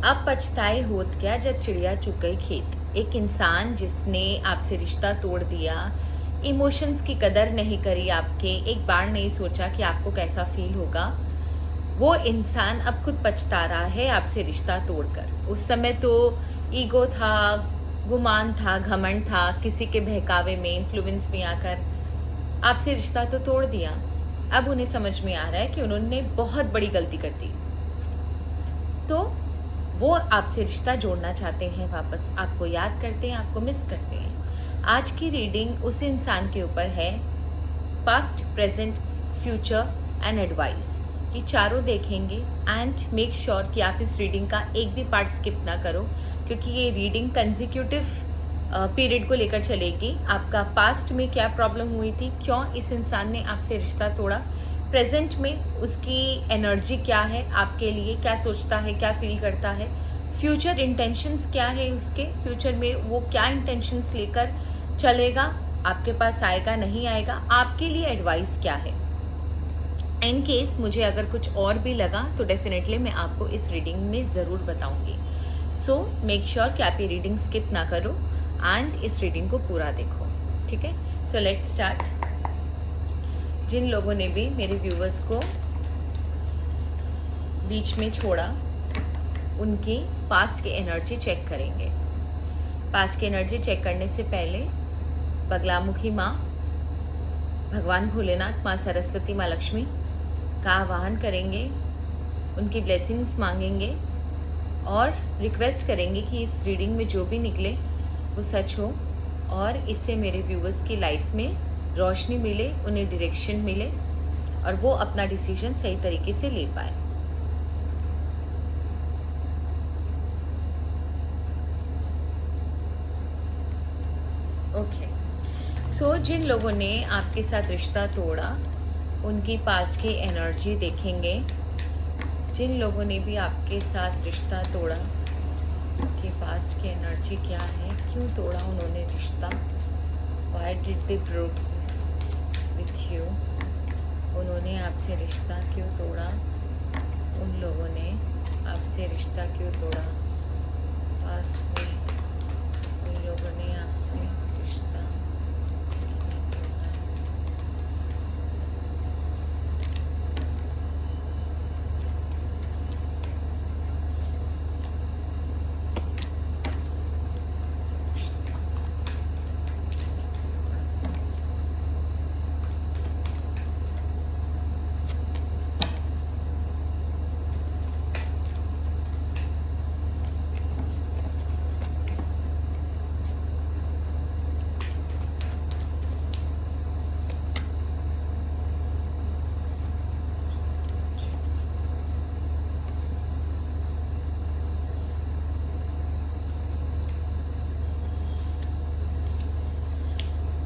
अब पछताए होत क्या जब चिड़िया चुग गई खेत। एक इंसान जिसने आपसे रिश्ता तोड़ दिया, इमोशंस की कदर नहीं करी आपके, एक बार नहीं सोचा कि आपको कैसा फील होगा, वो इंसान अब खुद पछता रहा है आपसे रिश्ता तोड़कर। उस समय तो ईगो था, गुमान था, घमंड था, किसी के बहकावे में, इन्फ्लुएंस में आकर आपसे रिश्ता तो तोड़ दिया। अब उन्हें समझ में आ रहा है कि उन्होंने बहुत बड़ी गलती कर दी, तो वो आपसे रिश्ता जोड़ना चाहते हैं वापस, आपको याद करते हैं, आपको मिस करते हैं। आज की रीडिंग उस इंसान के ऊपर है, past, present, future and advice. ये चारों देखेंगे एंड मेक श्योर कि आप इस रीडिंग का एक भी पार्ट स्किप ना करो, क्योंकि ये रीडिंग कंजिक्यूटिव पीरियड को लेकर चलेगी। आपका पास्ट में क्या प्रॉब्लम हुई थी, क्यों इस इंसान ने आपसे रिश्ता तोड़ा, प्रेजेंट में उसकी एनर्जी क्या है, आपके लिए क्या सोचता है, क्या फील करता है, फ्यूचर इंटेंशंस क्या है उसके, फ्यूचर में वो क्या इंटेंशंस लेकर चलेगा, आपके पास आएगा नहीं आएगा, आपके लिए एडवाइस क्या है। इन केस मुझे अगर कुछ और भी लगा तो डेफिनेटली मैं आपको इस रीडिंग में ज़रूर बताऊंगी। सो मेक श्योर कि आप ये रीडिंग स्किप ना करो एंड इस रीडिंग को पूरा देखो, ठीक है। So let's start. जिन लोगों ने भी मेरे व्यूवर्स को बीच में छोड़ा, उनकी पास्ट की एनर्जी चेक करेंगे। पास्ट की एनर्जी चेक करने से पहले बगलामुखी माँ, भगवान भोलेनाथ, माँ सरस्वती, माँ लक्ष्मी का आवाहन करेंगे, उनकी ब्लेसिंग्स मांगेंगे और रिक्वेस्ट करेंगे कि इस रीडिंग में जो भी निकले वो सच हो और इससे मेरे व्यूवर्स की लाइफ में रोशनी मिले, उन्हें डायरेक्शन मिले और वो अपना डिसीजन सही तरीके से ले पाए। ओके, सो जिन लोगों ने आपके साथ रिश्ता तोड़ा, उनकी पास्ट की एनर्जी देखेंगे। जिन लोगों ने भी आपके साथ रिश्ता तोड़ा, उनके पास्ट की एनर्जी क्या है, क्यों तोड़ा उन्होंने रिश्ता, why did they broke with you, उन्होंने आपसे रिश्ता क्यों तोड़ा, उन लोगों ने आपसे रिश्ता क्यों तोड़ा, पास्ट में उन लोगों ने आपसे रिश्ता क्यों तोड़ा।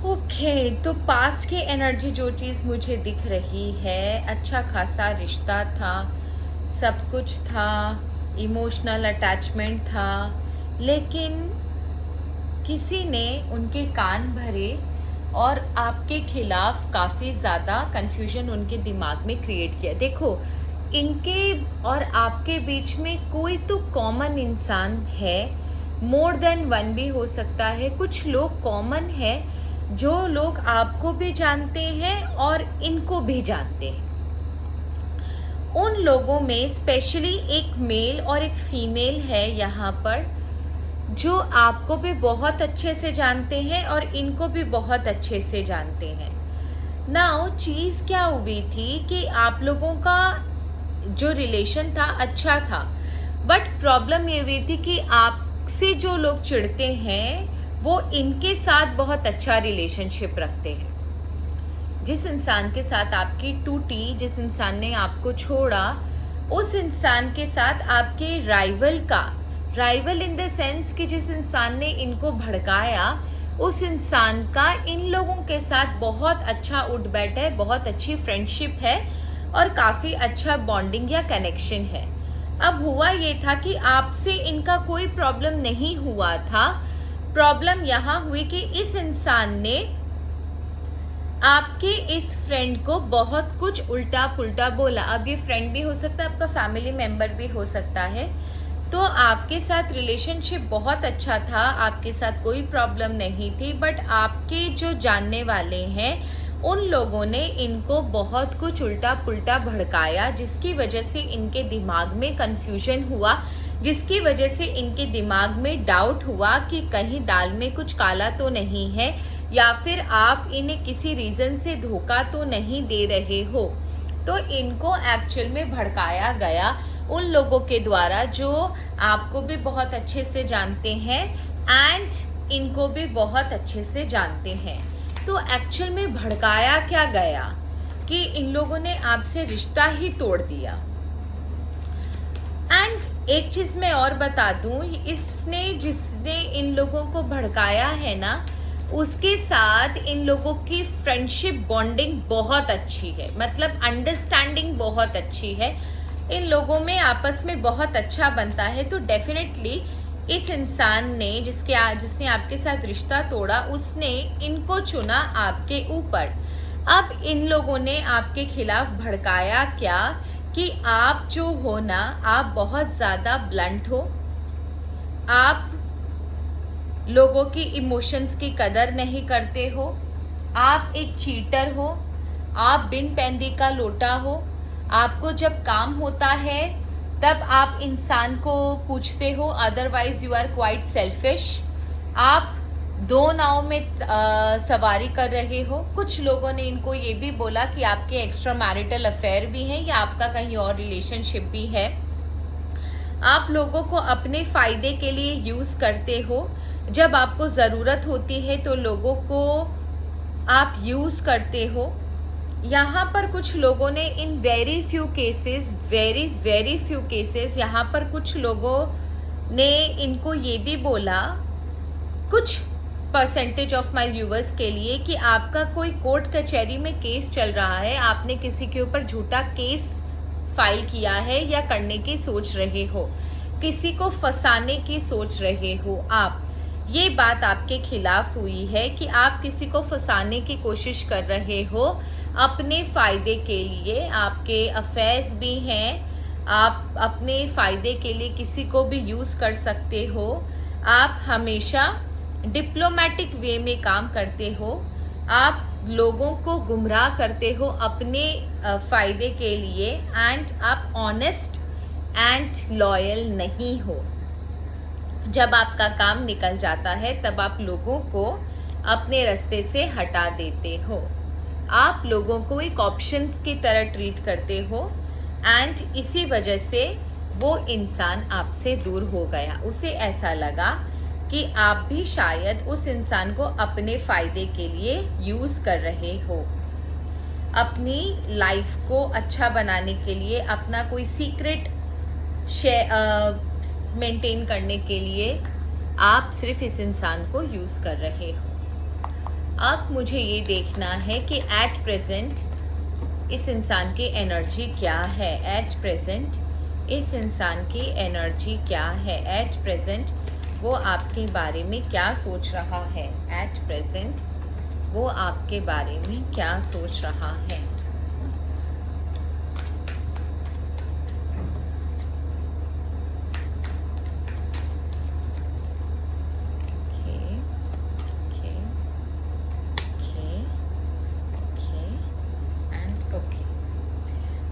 ओके, तो पास्ट की एनर्जी जो चीज़ मुझे दिख रही है, अच्छा खासा रिश्ता था, सब कुछ था, इमोशनल अटैचमेंट था, लेकिन किसी ने उनके कान भरे और आपके खिलाफ काफ़ी ज़्यादा कन्फ्यूजन उनके दिमाग में क्रिएट किया। देखो, इनके और आपके बीच में कोई तो कॉमन इंसान है, मोर देन वन भी हो सकता है। कुछ लोग कॉमन है जो लोग आपको भी जानते हैं और इनको भी जानते हैं। उन लोगों में स्पेशली एक मेल और एक फीमेल है यहाँ पर, जो आपको भी बहुत अच्छे से जानते हैं और इनको भी बहुत अच्छे से जानते हैं। नाउ चीज़ क्या हुई थी कि आप लोगों का जो रिलेशन था अच्छा था, बट प्रॉब्लम ये हुई थी कि आपसे जो लोग चिढ़ते हैं वो इनके साथ बहुत अच्छा रिलेशनशिप रखते हैं। जिस इंसान के साथ आपकी टूटी, जिस इंसान ने आपको छोड़ा, उस इंसान के साथ आपके राइवल इन द सेंस कि जिस इंसान ने इनको भड़काया, उस इंसान का इन लोगों के साथ बहुत अच्छा उठ बैठ है, बहुत अच्छी फ्रेंडशिप है और काफ़ी अच्छा बॉन्डिंग या कनेक्शन है। अब हुआ ये था कि आपसे इनका कोई प्रॉब्लम नहीं हुआ था। प्रॉब्लम यहाँ हुई कि इस इंसान ने आपके इस फ्रेंड को बहुत कुछ उल्टा पुल्टा बोला। अब ये फ्रेंड भी हो सकता है, आपका फैमिली मेम्बर भी हो सकता है। तो आपके साथ रिलेशनशिप बहुत अच्छा था, आपके साथ कोई प्रॉब्लम नहीं थी, बट आपके जो जानने वाले हैं उन लोगों ने इनको बहुत कुछ उल्टा पुल्टा भड़काया, जिसकी वजह से इनके दिमाग में कन्फ्यूजन हुआ, जिसकी वजह से इनके दिमाग में डाउट हुआ कि कहीं दाल में कुछ काला तो नहीं है, या फिर आप इन्हें किसी रीज़न से धोखा तो नहीं दे रहे हो। तो इनको एक्चुअल में भड़काया गया उन लोगों के द्वारा जो आपको भी बहुत अच्छे से जानते हैं एंड इनको भी बहुत अच्छे से जानते हैं। तो एक्चुअल में भड़काया क्या गया कि इन लोगों ने आपसे रिश्ता ही तोड़ दिया। एंड एक चीज़ मैं और बता दूं, जिसने इन लोगों को भड़काया है ना, उसके साथ इन लोगों की फ्रेंडशिप बॉन्डिंग बहुत अच्छी है, मतलब अंडरस्टैंडिंग बहुत अच्छी है, इन लोगों में आपस में बहुत अच्छा बनता है। तो डेफिनेटली इस इंसान ने जिसने आपके साथ रिश्ता तोड़ा, उसने इनको चुना आपके ऊपर। अब इन लोगों ने आपके खिलाफ भड़काया क्या कि आप जो हो ना, आप बहुत ज़्यादा ब्लंट हो, आप लोगों की इमोशंस की कदर नहीं करते हो, आप एक चीटर हो, आप बिन पैंदी का लोटा हो, आपको जब काम होता है तब आप इंसान को पूछते हो, otherwise you are quite selfish. आप दो नाव में सवारी कर रहे हो। कुछ लोगों ने इनको ये भी बोला कि आपके एक्स्ट्रा मैरिटल अफेयर भी हैं या आपका कहीं और रिलेशनशिप भी है। आप लोगों को अपने फ़ायदे के लिए यूज़ करते हो, जब आपको ज़रूरत होती है तो लोगों को आप यूज़ करते हो। यहाँ पर कुछ लोगों ने इन वेरी फ्यू केसेस यहाँ पर कुछ लोगों ने इनको ये भी बोला, कुछ परसेंटेज ऑफ माय व्यूवर्स के लिए, कि आपका कोई कोर्ट कचहरी में केस चल रहा है, आपने किसी के ऊपर झूठा केस फाइल किया है या करने की सोच रहे हो, किसी को फंसाने की सोच रहे हो आप। ये बात आपके खिलाफ हुई है कि आप किसी को फंसाने की कोशिश कर रहे हो अपने फ़ायदे के लिए। आपके अफेयर्स भी हैं, आप अपने फ़ायदे के लिए किसी को भी यूज़ कर सकते हो। आप हमेशा डिप्लोमेटिक वे में काम करते हो, आप लोगों को गुमराह करते हो अपने फ़ायदे के लिए, एंड आप ऑनेस्ट एंड लॉयल नहीं हो। जब आपका काम निकल जाता है तब आप लोगों को अपने रास्ते से हटा देते हो, आप लोगों को एक ऑप्शंस की तरह ट्रीट करते हो, एंड इसी वजह से वो इंसान आपसे दूर हो गया। उसे ऐसा लगा कि आप भी शायद उस इंसान को अपने फ़ायदे के लिए यूज़ कर रहे हो, अपनी लाइफ को अच्छा बनाने के लिए, अपना कोई सीक्रेट मेंटेन करने के लिए आप सिर्फ इस इंसान को यूज़ कर रहे हो। अब मुझे ये देखना है कि एट प्रेजेंट इस इंसान की एनर्जी क्या है, एट प्रेजेंट इस इंसान की एनर्जी क्या है, एट प्रेजेंट वो आपके बारे में क्या सोच रहा है, एट प्रेजेंट वो आपके बारे में क्या सोच रहा है।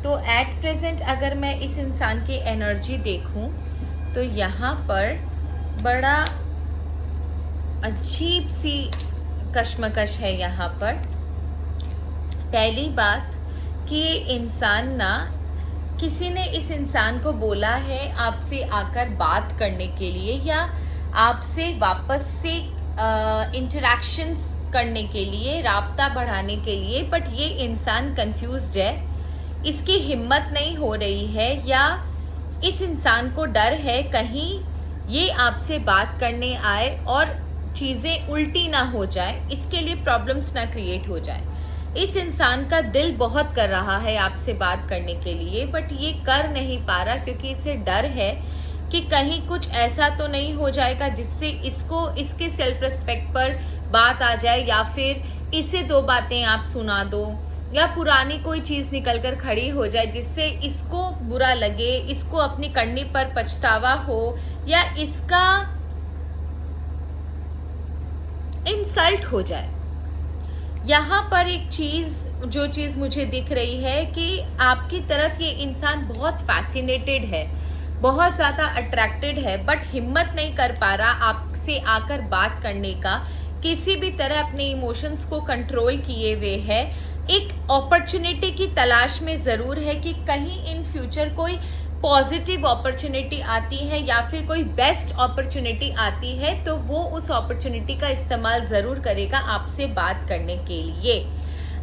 तो एट प्रेजेंट अगर मैं इस इंसान की एनर्जी देखूं तो यहाँ पर बड़ा अजीब सी कश्मकश है। यहाँ पर पहली बात कि ये इंसान ना, किसी ने इस इंसान को बोला है आपसे आकर बात करने के लिए या आपसे वापस से इंटरेक्शंस करने के लिए, राब्ता बढ़ाने के लिए, बट ये इंसान कंफ्यूज्ड है, इसकी हिम्मत नहीं हो रही है, या इस इंसान को डर है कहीं ये आपसे बात करने आए और चीज़ें उल्टी ना हो जाए, इसके लिए प्रॉब्लम्स ना क्रिएट हो जाए। इस इंसान का दिल बहुत कर रहा है आपसे बात करने के लिए, बट ये कर नहीं पा रहा क्योंकि इसे डर है कि कहीं कुछ ऐसा तो नहीं हो जाएगा जिससे इसके सेल्फ रिस्पेक्ट पर बात आ जाए, या फिर इसे दो बातें आप सुना दो, या पुरानी कोई चीज निकल कर खड़ी हो जाए जिससे इसको बुरा लगे, इसको अपनी करनी पर पछतावा हो या इसका इंसल्ट हो जाए। यहाँ पर एक जो चीज मुझे दिख रही है कि आपकी तरफ ये इंसान बहुत फैसिनेटेड है, बहुत ज़्यादा अट्रैक्टेड है, बट हिम्मत नहीं कर पा रहा आपसे आकर बात करने का, किसी भी तरह अपने इमोशंस को कंट्रोल किए हुए है, एक अपॉर्चुनिटी की तलाश में ज़रूर है कि कहीं इन फ्यूचर कोई पॉजिटिव अपॉर्चुनिटी आती है या फिर कोई बेस्ट अपॉर्चुनिटी आती है तो वो उस अपॉर्चुनिटी का इस्तेमाल ज़रूर करेगा आपसे बात करने के लिए।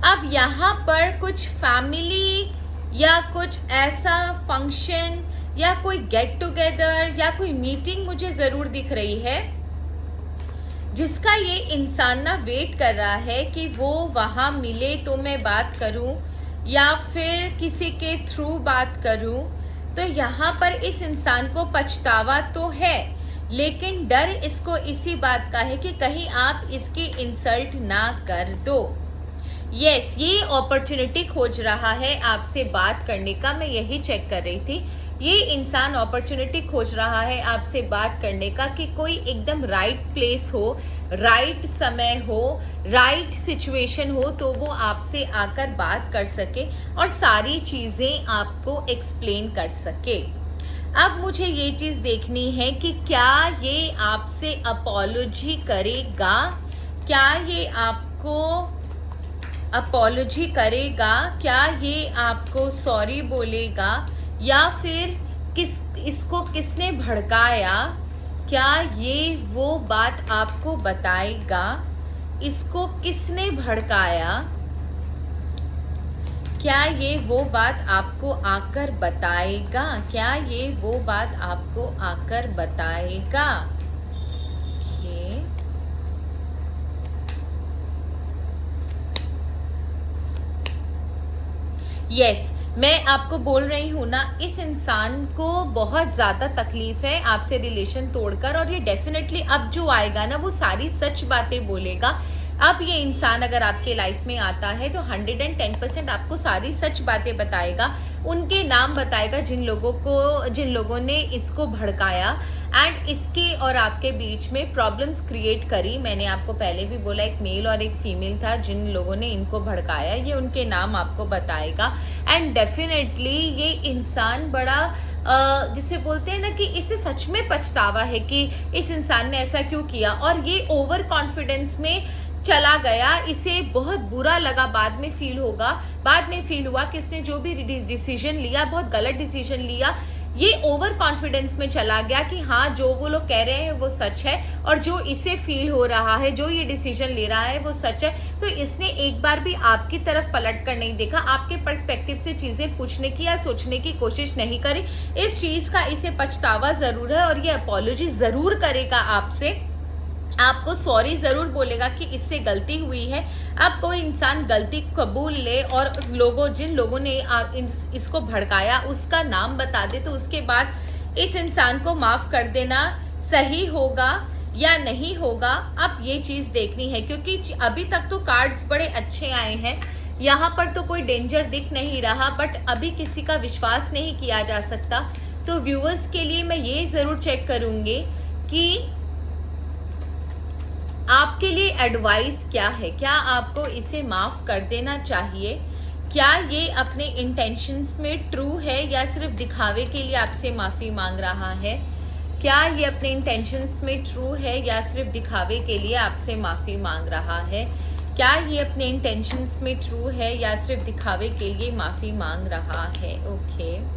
अब यहाँ पर कुछ फैमिली या कुछ ऐसा फंक्शन या कोई गेट टुगेदर या कोई मीटिंग मुझे ज़रूर दिख रही है जिसका ये इंसान ना वेट कर रहा है कि वो वहाँ मिले तो मैं बात करूँ या फिर किसी के थ्रू बात करूँ। तो यहाँ पर इस इंसान को पछतावा तो है, लेकिन डर इसको इसी बात का है कि कहीं आप इसकी इंसल्ट ना कर दो। यस, ये अपॉर्चुनिटी खोज रहा है आपसे बात करने का, मैं यही चेक कर रही थी। ये इंसान अपॉर्चुनिटी खोज रहा है आपसे बात करने का कि कोई एकदम राइट प्लेस हो, राइट समय हो, राइट सिचुएशन हो तो वो आपसे आकर बात कर सके और सारी चीज़ें आपको एक्सप्लेन कर सके। अब मुझे ये चीज़ देखनी है कि क्या ये आपसे अपॉलॉजी करेगा, क्या ये आपको अपॉलॉजी करेगा, क्या ये आपको सॉरी बोलेगा या फिर इसको किसने भड़काया, क्या ये वो बात आपको बताएगा, इसको किसने भड़काया, क्या ये वो बात आपको आकर बताएगा, क्या ये वो बात आपको आकर बताएगा। यस, मैं आपको बोल रही हूँ ना, इस इंसान को बहुत ज़्यादा तकलीफ है आपसे रिलेशन तोड़कर और ये डेफिनेटली अब जो आएगा ना वो सारी सच बातें बोलेगा। अब ये इंसान अगर आपके लाइफ में आता है तो 110% आपको सारी सच बातें बताएगा, उनके नाम बताएगा जिन लोगों ने इसको भड़काया एंड इसके और आपके बीच में प्रॉब्लम्स क्रिएट करी। मैंने आपको पहले भी बोला एक मेल और एक फीमेल था जिन लोगों ने इनको भड़काया, ये उनके नाम आपको बताएगा। एंड डेफिनेटली ये इंसान बड़ा जिसे बोलते हैं ना कि इसे सच में पछतावा है कि इस इंसान ने ऐसा क्यों किया और ये ओवर कॉन्फिडेंस में चला गया, इसे बहुत बुरा लगा, बाद में फील हुआ कि इसने जो भी डिसीजन लिया बहुत गलत डिसीजन लिया। ये ओवर कॉन्फिडेंस में चला गया कि हाँ जो वो लोग कह रहे हैं वो सच है और जो इसे फील हो रहा है, जो ये डिसीजन ले रहा है वो सच है। तो इसने एक बार भी आपकी तरफ पलट कर नहीं देखा, आपके पर्सपेक्टिव से चीज़ें पूछने की या सोचने की कोशिश नहीं करी। इस चीज़ का इसे पछतावा ज़रूर है और ये अपॉलॉजी ज़रूर करेगा आपसे, आपको सॉरी ज़रूर बोलेगा कि इससे गलती हुई है। अब कोई इंसान गलती कबूल ले और जिन लोगों ने इसको भड़काया उसका नाम बता दे तो उसके बाद इस इंसान को माफ़ कर देना सही होगा या नहीं होगा। अब ये चीज़ देखनी है क्योंकि अभी तक तो कार्ड्स बड़े अच्छे आए हैं, यहाँ पर तो कोई डेंजर दिख नहीं रहा, बट अभी किसी का विश्वास नहीं किया जा सकता। तो व्यूअर्स के लिए मैं ये ज़रूर चेक करूँगी कि आपके लिए एडवाइस क्या है, क्या आपको इसे माफ़ कर देना चाहिए, क्या ये अपने इंटेंशंस में ट्रू है या सिर्फ दिखावे के लिए आपसे माफ़ी मांग रहा है, क्या ये अपने इंटेंशंस में ट्रू है या सिर्फ दिखावे के लिए आपसे माफ़ी मांग रहा है, क्या ये अपने इंटेंशंस में ट्रू है या सिर्फ दिखावे के लिए माफ़ी मांग रहा है। ओके,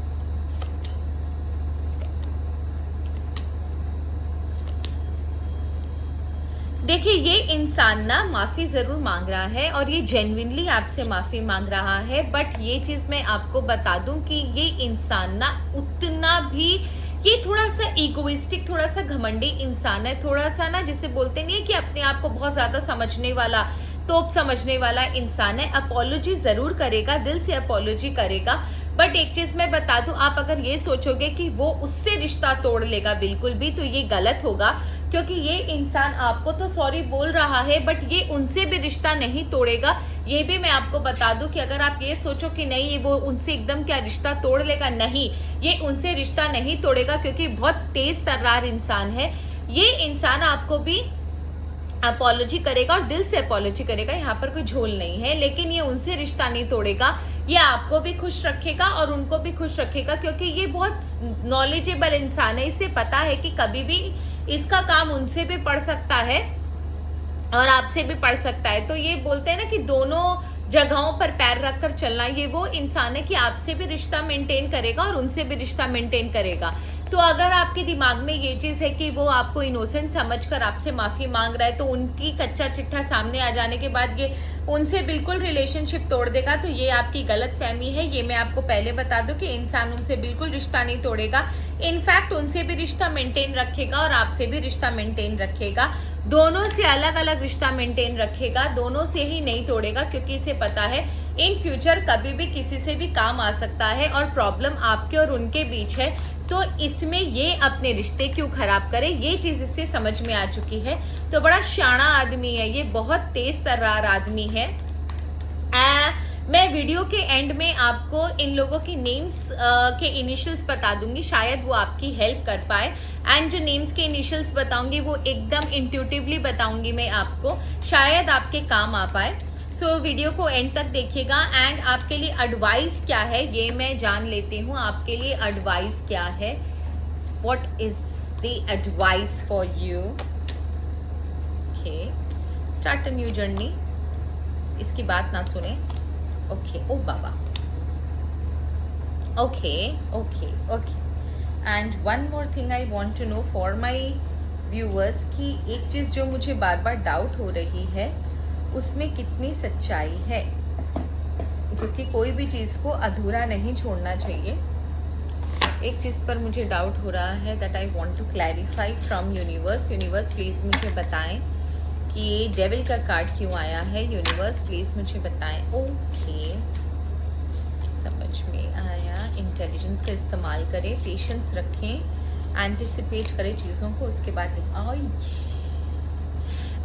देखिए ये इंसान ना माफ़ी ज़रूर मांग रहा है और ये जेन्युइनली आपसे माफ़ी मांग रहा है, बट ये चीज़ मैं आपको बता दूं कि ये इंसान ना उतना भी, ये थोड़ा सा इगोइस्टिक, थोड़ा सा घमंडी इंसान है, थोड़ा सा ना जिसे बोलते नहीं है कि अपने आप को बहुत ज़्यादा समझने वाला, तोप समझने वाला इंसान है। अपॉलॉजी ज़रूर करेगा, दिल से अपॉलॉजी करेगा, बट एक चीज़ मैं बता दूं, आप अगर ये सोचोगे कि वो उससे रिश्ता तोड़ लेगा बिल्कुल भी, तो ये गलत होगा। क्योंकि ये इंसान आपको तो सॉरी बोल रहा है बट ये उनसे भी रिश्ता नहीं तोड़ेगा। ये भी मैं आपको बता दूं कि अगर आप ये सोचो कि नहीं ये वो उनसे एकदम क्या रिश्ता तोड़ लेगा, नहीं, ये उनसे रिश्ता नहीं तोड़ेगा क्योंकि बहुत तेज तर्रार इंसान है। ये इंसान आपको भी अपॉलॉजी करेगा और दिल से अपॉलॉजी करेगा, यहाँ पर कोई झोल नहीं है, लेकिन ये उनसे रिश्ता नहीं तोड़ेगा। ये आपको भी खुश रखेगा और उनको भी खुश रखेगा क्योंकि ये बहुत नॉलेजेबल इंसान है। इसे पता है कि कभी भी इसका काम उनसे भी पड़ सकता है और आपसे भी पड़ सकता है। तो ये बोलते हैं ना कि दोनों जगहों पर पैर रखकर चलना, ये वो इंसान है कि आपसे भी रिश्ता मेंटेन करेगा और उनसे भी रिश्ता मेंटेन करेगा। तो अगर आपके दिमाग में ये चीज़ है कि वो आपको इनोसेंट समझकर आपसे माफ़ी मांग रहा है, तो उनकी कच्चा चिट्ठा सामने आ जाने के बाद ये उनसे बिल्कुल रिलेशनशिप तोड़ देगा, तो ये आपकी गलत फहमी है। ये मैं आपको पहले बता दूं कि इंसान उनसे बिल्कुल रिश्ता नहीं तोड़ेगा, इनफैक्ट उनसे भी रिश्ता मेंटेन रखेगा और आपसे भी रिश्ता मेंटेन रखेगा। दोनों से अलग अलग रिश्ता मेंटेन रखेगा, दोनों से ही नहीं तोड़ेगा क्योंकि इसे पता है इन फ्यूचर कभी भी किसी से भी काम आ सकता है और प्रॉब्लम आपके और उनके बीच है। तो इसमें ये अपने रिश्ते क्यों खराब करे, ये चीज़ इससे समझ में आ चुकी है। तो बड़ा शाना आदमी है ये, बहुत तेज तर्रार आदमी है। मैं वीडियो के एंड में आपको इन लोगों की नेम्स के इनिशियल्स बता दूंगी, शायद वो आपकी हेल्प कर पाए। एंड जो नेम्स के इनिशियल्स बताऊंगी वो एकदम इंट्यूटिवली बताऊंगी मैं आपको, शायद आपके काम आ पाए। सो वीडियो को एंड तक देखिएगा। एंड आपके लिए एडवाइस क्या है ये मैं जान लेती हूँ। आपके लिए एडवाइस क्या है, what is the advice for you. Okay, start a new journey. इसकी बात ना सुने। ओके, ओ बाबा, okay okay okay. And one more thing I want to know for my viewers कि एक चीज़ जो मुझे बार बार डाउट हो रही है उसमें कितनी सच्चाई है, क्योंकि कोई भी चीज़ को अधूरा नहीं छोड़ना चाहिए। एक चीज़ पर मुझे डाउट हो रहा है, that I want to clarify from universe. Universe please मुझे बताएं कि ये डेविल का कार्ड क्यों आया है। यूनिवर्स प्लीज़ मुझे बताएं। ओके, समझ में आया। इंटेलिजेंस का इस्तेमाल करें, पेशेंस रखें, एंटिसिपेट करें चीज़ों को, उसके बाद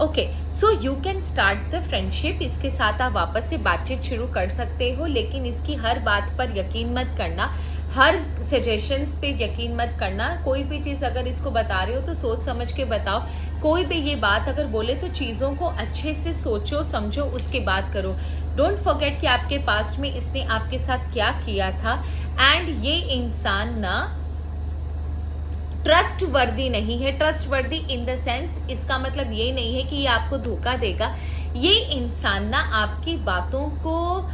okay. So you can start the friendship. इसके साथ आप वापस से बातचीत शुरू कर सकते हो, लेकिन इसकी हर बात पर यकीन मत करना, हर सजेशंस पे यकीन मत करना। कोई भी चीज़ अगर इसको बता रहे हो तो सोच समझ के बताओ। कोई भी ये बात अगर बोले तो चीज़ों को अच्छे से सोचो समझो उसके बाद करो। डोंट फॉरगेट कि आपके पास्ट में इसने आपके साथ क्या किया था। एंड ये इंसान ना ट्रस्ट वर्दी नहीं है। ट्रस्ट वर्दी इन द सेंस, इसका मतलब ये नहीं है कि ये आपको धोखा देगा। ये इंसान ना आपकी बातों को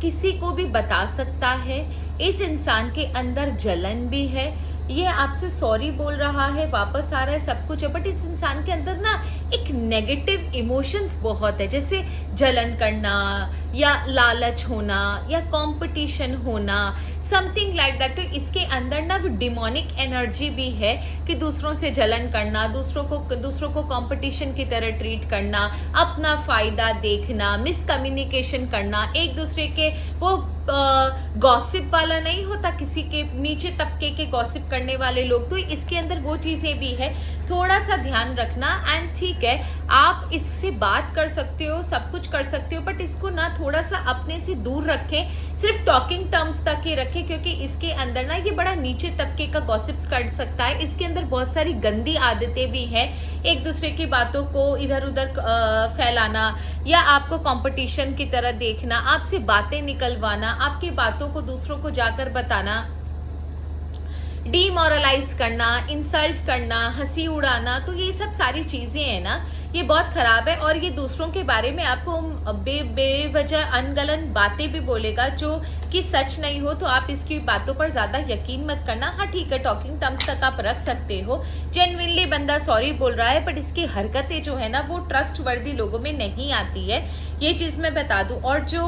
किसी को भी बता सकता है। इस इंसान के अंदर जलन भी है, ये आपसे सॉरी बोल रहा है, वापस आ रहा है, सब कुछ है, बट इस इंसान के अंदर ना एक नेगेटिव इमोशंस बहुत है, जैसे जलन करना या लालच होना या कंपटीशन होना, समथिंग लाइक दैट। तो इसके अंदर ना वो डिमोनिक एनर्जी भी है कि दूसरों से जलन करना, दूसरों को कंपटीशन की तरह ट्रीट करना, अपना फ़ायदा देखना, मिसकम्युनिकेशन करना, एक दूसरे के वो गॉसिप वाला नहीं होता, किसी के नीचे तबके के गॉसिप करने वाले लोग, तो इसके अंदर वो चीज़ें भी है। थोड़ा सा ध्यान रखना। एंड ठीक है, आप इससे बात कर सकते हो, सब कुछ कर सकते हो, बट इसको ना थोड़ा सा अपने से दूर रखें, सिर्फ टॉकिंग टर्म्स तक ही रखें, क्योंकि इसके अंदर ना ये बड़ा नीचे तबके का गॉसिप्स कर सकता है। इसके अंदर बहुत सारी गंदी आदतें भी हैं, एक दूसरे की बातों को इधर उधर फैलाना या आपको कंपटीशन की तरह देखना, आपसे बातें निकलवाना, आपकी बातों को दूसरों को जाकर बताना, डीमोरलाइज करना, इंसल्ट करना, हंसी उड़ाना। तो ये सब सारी चीज़ें हैं ना, ये बहुत ख़राब है। और ये दूसरों के बारे में आपको बेवजह अनगलन बातें भी बोलेगा जो कि सच नहीं हो, तो आप इसकी बातों पर ज़्यादा यकीन मत करना। हाँ ठीक है, टॉकिंग टर्म्स तक आप रख सकते हो, जेन्युइनली बंदा सॉरी बोल रहा है, बट इसकी हरकतें जो है ना वो ट्रस्ट वर्दी लोगों में नहीं आती है, ये चीज़ मैं बता दूँ। और जो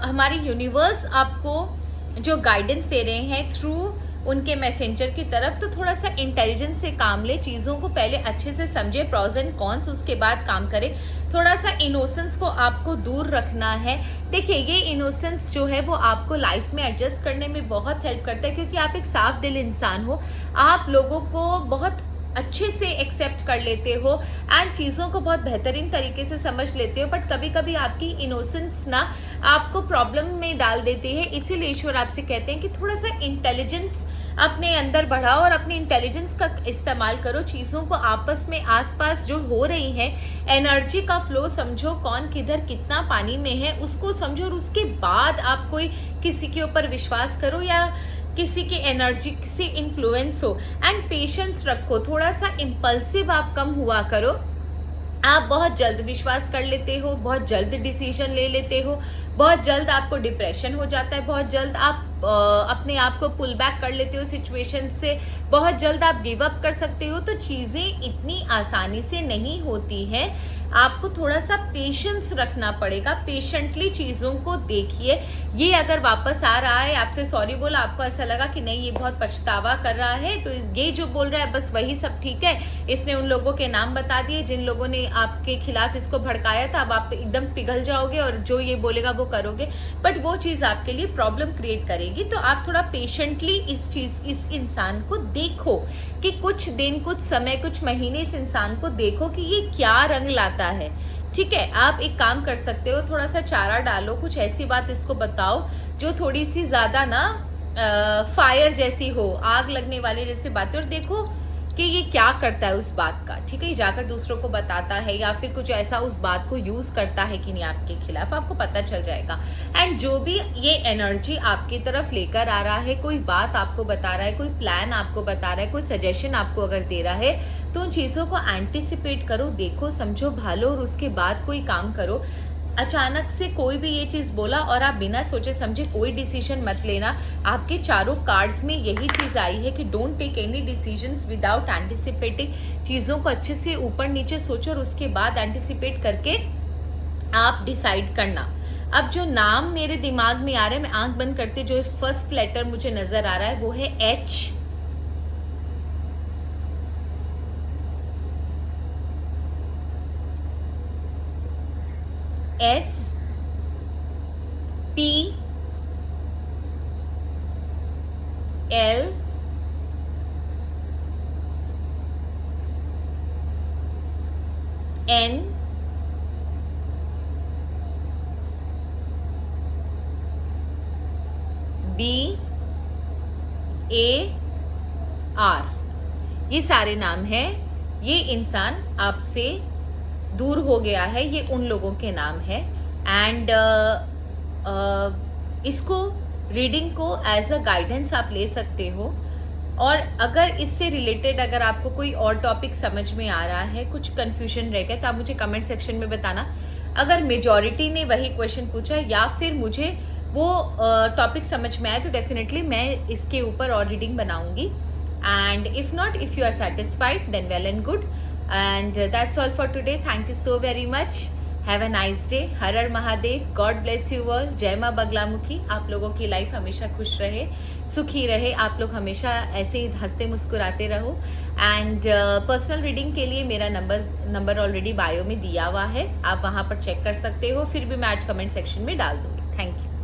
हमारी यूनिवर्स आपको जो गाइडेंस दे रहे हैं थ्रू उनके मैसेंजर की तरफ, तो थोड़ा सा इंटेलिजेंस से काम ले, चीज़ों को पहले अच्छे से समझे, प्रॉज एंड कॉन्स, उसके बाद काम करे। थोड़ा सा इनोसेंस को आपको दूर रखना है। देखिए, ये इनोसेंस जो है वो आपको लाइफ में एडजस्ट करने में बहुत हेल्प करता है, क्योंकि आप एक साफ दिल इंसान हो, आप लोगों को बहुत अच्छे से एक्सेप्ट कर लेते हो एंड चीज़ों को बहुत बेहतरीन तरीके से समझ लेते हो, बट कभी कभी आपकी इनोसेंस ना आपको प्रॉब्लम में डाल देती है। इसीलिए ईश्वर आपसे कहते हैं कि थोड़ा सा इंटेलिजेंस अपने अंदर बढ़ाओ और अपनी इंटेलिजेंस का इस्तेमाल करो। चीज़ों को आपस में आसपास जो हो रही है एनर्जी का फ्लो समझो, कौन किधर कितना पानी में है उसको समझो, और उसके बाद आप कोई किसी के ऊपर विश्वास करो या किसी की एनर्जी से इन्फ्लुएंस हो। एंड पेशेंस रखो, थोड़ा सा इम्पल्सिव आप कम हुआ करो। आप बहुत जल्द विश्वास कर लेते हो, बहुत जल्द डिसीजन ले लेते हो, बहुत जल्द आपको डिप्रेशन हो जाता है, बहुत जल्द आप अपने आप को पुल बैक कर लेते हो सिचुएशन से, बहुत जल्द आप गिव अप कर सकते हो। तो चीज़ें इतनी आसानी से नहीं होती हैं, आपको थोड़ा सा पेशेंस रखना पड़ेगा। पेशेंटली चीज़ों को देखिए। ये अगर वापस आ रहा है, आपसे सॉरी बोला, आपको ऐसा लगा कि नहीं ये बहुत पछतावा कर रहा है, तो ये जो बोल रहा है बस वही सब ठीक है, इसने उन लोगों के नाम बता दिए जिन लोगों ने आपके खिलाफ इसको भड़काया था, अब आप एकदम पिघल जाओगे और जो ये बोलेगा वो करोगे, बट वो चीज़ आपके लिए प्रॉब्लम क्रिएट करेगी। तो आप थोड़ा पेशेंटली इस इंसान को देखो कि कुछ दिन, कुछ समय, कुछ महीने इस इंसान को देखो कि ये क्या रंग लाता है। ठीक है, आप एक काम कर सकते हो, थोड़ा सा चारा डालो, कुछ ऐसी बात इसको बताओ जो थोड़ी सी ज़्यादा ना फायर जैसी हो, आग लगने वाली जैसी बातें, और देखो कि ये क्या करता है उस बात का। ठीक है, जाकर दूसरों को बताता है या फिर कुछ ऐसा उस बात को यूज़ करता है कि नहीं आपके खिलाफ, आपको पता चल जाएगा। एंड जो भी ये एनर्जी आपकी तरफ लेकर आ रहा है, कोई बात आपको बता रहा है, कोई प्लान आपको बता रहा है, कोई सजेशन आपको अगर दे रहा है, तो उन चीज़ों को एंटिसिपेट करो, देखो, समझो, भालो, और उसके बाद कोई काम करो। अचानक से कोई भी ये चीज़ बोला और आप बिना सोचे समझे कोई डिसीजन मत लेना। आपके चारों कार्ड्स में यही चीज़ आई है कि don't take any decisions without anticipating. चीज़ों को अच्छे से ऊपर नीचे सोचो और उसके बाद एंटिसिपेट करके आप डिसाइड करना। अब जो नाम मेरे दिमाग में आ रहे हैं, मैं आंख बंद करते जो फर्स्ट लेटर मुझे नज़र आ रहा है वो है H. S, P, L, N, B, A, R, ये सारे नाम हैं। ये इंसान आपसे दूर हो गया है, ये उन लोगों के नाम है। एंड इसको रीडिंग को एज अ गाइडेंस आप ले सकते हो, और अगर इससे रिलेटेड अगर आपको कोई और टॉपिक समझ में आ रहा है, कुछ कन्फ्यूजन रह गया, तो आप मुझे कमेंट सेक्शन में बताना। अगर मेजॉरिटी ने वही क्वेश्चन पूछा या फिर मुझे वो टॉपिक समझ में आया, तो डेफिनेटली मैं इसके ऊपर और रीडिंग बनाऊंगी। And if not, if you are satisfied, then well and good. And that's all for today. Thank you so very much. Have a nice day. Her her Mahadev. God bless you all. जय माँ बगलामुखी. आप लोगों की life हमेशा खुश रहे, सुखी रहे, आप लोग हमेशा ऐसे ही हंसते मुस्कुराते रहो। एंड पर्सनल रीडिंग के लिए मेरा नंबर ऑलरेडी बायो में दिया हुआ है, आप वहाँ पर चेक कर सकते हो, फिर भी मैं आज कमेंट सेक्शन में डाल दूँगी। Thank you.